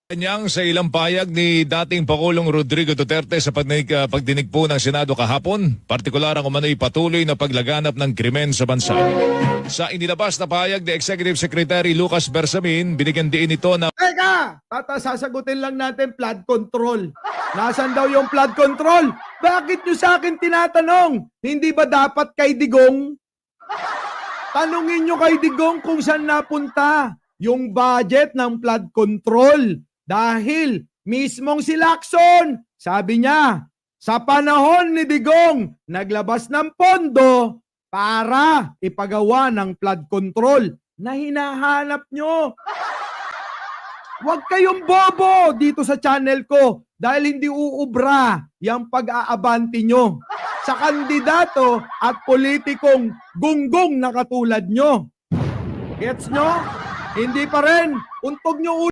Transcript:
Kanyang sa ilang payag ni dating Pangulong Rodrigo Duterte sa pagdinig po ng Senado kahapon, partikular ang umano'y patuloy na paglaganap ng krimen sa bansa. Sa inilabas na payag ni Executive Secretary Lucas Bersamin, binigyan din ito na Teka! Sasagutin lang natin flood control. Nasaan daw yung flood control? Bakit nyo sa akin tinatanong? Hindi ba dapat kay Digong? Tanungin nyo kay Digong kung saan napunta yung budget ng flood control. Dahil mismong si Lacson, sabi niya, sa panahon ni Digong, naglabas ng pondo para ipagawa ng flood control na hinahanap nyo. Huwag kayong bobo dito sa channel ko dahil hindi uubra yung pag-aabanti nyo sa kandidato at politikong gunggong na katulad nyo. Gets nyo? Hindi pa rin. Untog nyo